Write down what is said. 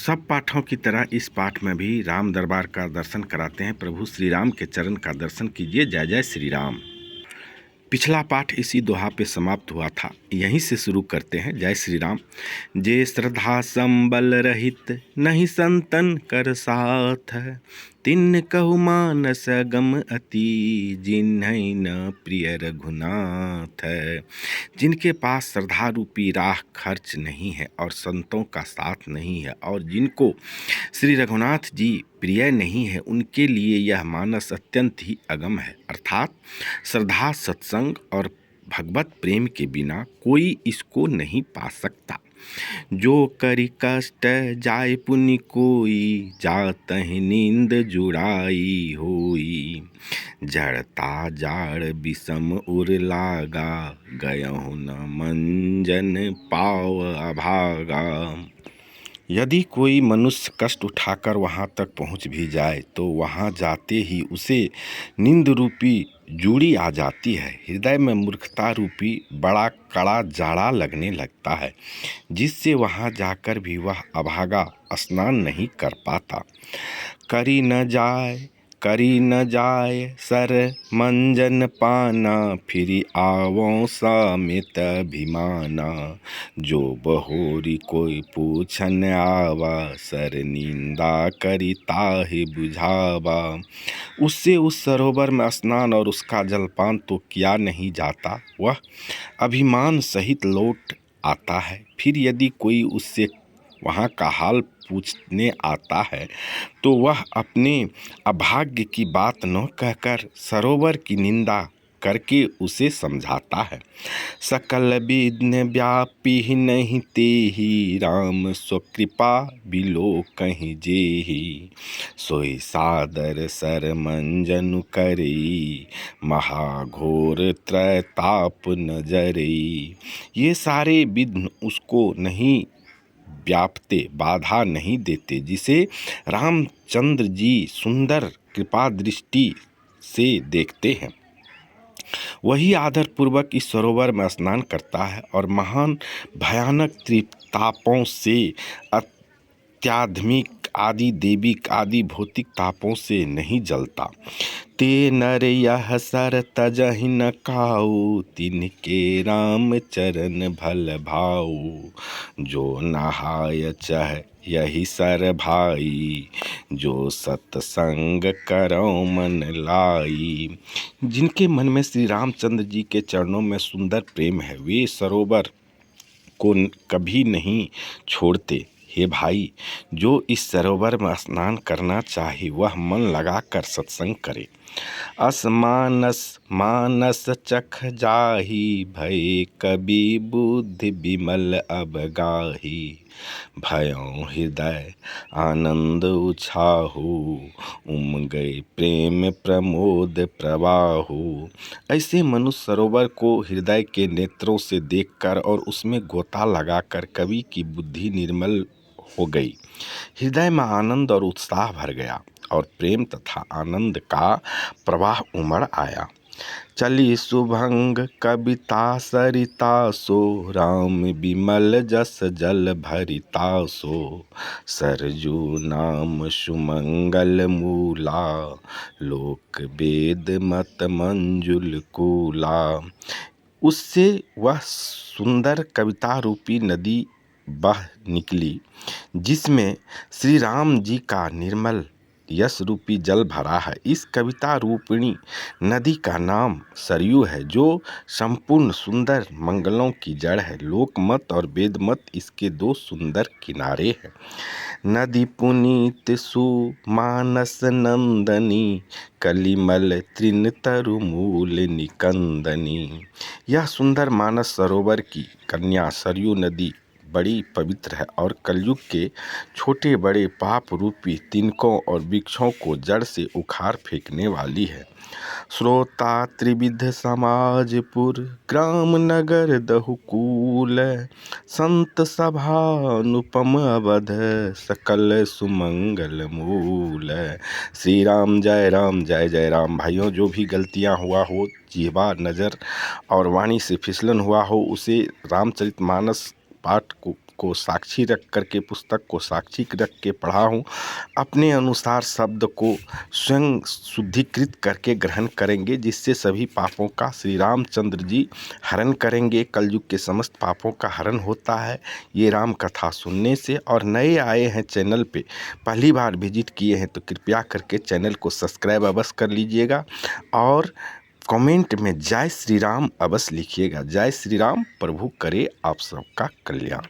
सब पाठों की तरह इस पाठ में भी राम दरबार का दर्शन कराते हैं। प्रभु श्री राम के चरण का दर्शन कीजिए। जय जय श्री राम। पिछला पाठ इसी दोहा पे समाप्त हुआ था, यहीं से शुरू करते हैं। जय श्री राम। जे श्रद्धा संबल रहित नहीं संतन कर साथ, तिन कहु मानस गम अति जिन्है न प्रिय रघुनाथ। जिनके पास श्रद्धा रूपी राह खर्च नहीं है और संतों का साथ नहीं है और जिनको श्री रघुनाथ जी प्रिय नहीं है, उनके लिए यह मानस अत्यंत ही अगम है। अर्थात श्रद्धा, सत्संग और भगवत प्रेम के बिना कोई इसको नहीं पा सकता। जो करि कष्ट जाय पुनि कोई, जातहि नींद जुड़ाई होई। जड़ता जाड़ विषम उर लागा, गयहु न मंजन पाव अभागा। यदि कोई मनुष्य कष्ट उठाकर वहाँ तक पहुँच भी जाए तो वहाँ जाते ही उसे नींद रूपी जूड़ी आ जाती है। हृदय में मूर्खता रूपी बड़ा कड़ा जाड़ा लगने लगता है, जिससे वहाँ जाकर भी वह अभागा स्नान नहीं कर पाता। करी न जाय सर मंजन पाना, फिरी आवों समित अभिमाना। जो बहोरी कोई पूछन आवा, सर निंदा करी ताहि बुझावा। उससे उस सरोवर में स्नान और उसका जलपान तो किया नहीं जाता, वह अभिमान सहित लौट आता है। फिर यदि कोई उससे वहाँ का हाल पूछने आता है तो वह अपने अभाग्य की बात न कहकर सरोवर की निंदा करके उसे समझाता है। सकल विघ्न व्यापी नहीं तेहि, राम स्वकृपा बिलो कहीं जेहि। सोई सादर सर मंजन करई, महाघोर त्रैताप नजरई। ये सारे विघ्न उसको नहीं व्यापते, बाधा नहीं देते, जिसे रामचंद्र जी सुंदर कृपा दृष्टि से देखते हैं। वही आदर पूर्वक इस सरोवर में स्नान करता है और महान भयानक त्रितापों से, अत्याधमिक आदि देविक आदि भौतिक तापों से नहीं जलता। ते नर यह सर तजहि न काऊ, तिनके राम चरण भल भाऊ। जो नहाय चह यही सर भाई, जो सत्संग करो मन लाई। जिनके मन में श्री रामचंद्र जी के चरणों में सुंदर प्रेम है, वे सरोवर को कभी नहीं छोड़ते। हे भाई, जो इस सरोवर में स्नान करना चाहे वह मन लगाकर सत्संग करे। मानस चख जाही, भय कबि बुद्धि विमल अब गाही। भयों हृदय आनंद उछाहु, उमगे प्रेम प्रमोद प्रवाहु। ऐसे मनुष्य सरोवर को हृदय के नेत्रों से देखकर और उसमें गोता लगाकर कवि की बुद्धि निर्मल हो गई। हृदय में आनंद और उत्साह भर गया और प्रेम तथा आनंद का प्रवाह उमड़ आया। चली सुभंग कविता सरिता सो, राम विमल जस जल भरिता सो। सरजू नाम सुमंगल मूला, लोक वेद मत मंजुल कूला। उससे वह सुंदर कविता रूपी नदी बह निकली, जिसमें श्री राम जी का निर्मल यश रूपी जल भरा है। इस कविता रूपिणी नदी का नाम सरयू है, जो संपूर्ण सुंदर मंगलों की जड़ है। लोकमत और वेदमत इसके दो सुंदर किनारे हैं। नदी पुनीत सुमानस नंदनी, कलिमल तृण तरु मूल निकंदनी। यह सुंदर मानस सरोवर की कन्या सरयू नदी बड़ी पवित्र है और कलयुग के छोटे बड़े पाप रूपी तिनकों और वृक्षों को जड़ से उखाड़ फेंकने वाली है। श्रोता त्रिविध समाजपुर, ग्राम नगर दहुकूल। संत सभा अनुपम अवध, सकल सुमंगल मूल। श्री राम जय राम जय जय राम। भाइयों, जो भी गलतियां हुआ हो, जिह्वा नज़र और वाणी से फिसलन हुआ हो, उसे रामचरितमानस पाठ को को साक्षी रख करके, पुस्तक को साक्षी रख के पढ़ा हूँ। अपने अनुसार शब्द को स्वयं शुद्धिकृत करके ग्रहण करेंगे, जिससे सभी पापों का श्री रामचंद्र जी हरण करेंगे। कलयुग के समस्त पापों का हरण होता है ये राम कथा सुनने से। और नए आए हैं चैनल पे, पहली बार विजिट किए हैं तो कृपया करके चैनल को सब्सक्राइब अवश्य कर लीजिएगा और कमेंट में जय श्री राम अवश्य लिखिएगा। जय श्री राम। प्रभु करे आप सबका कल्याण।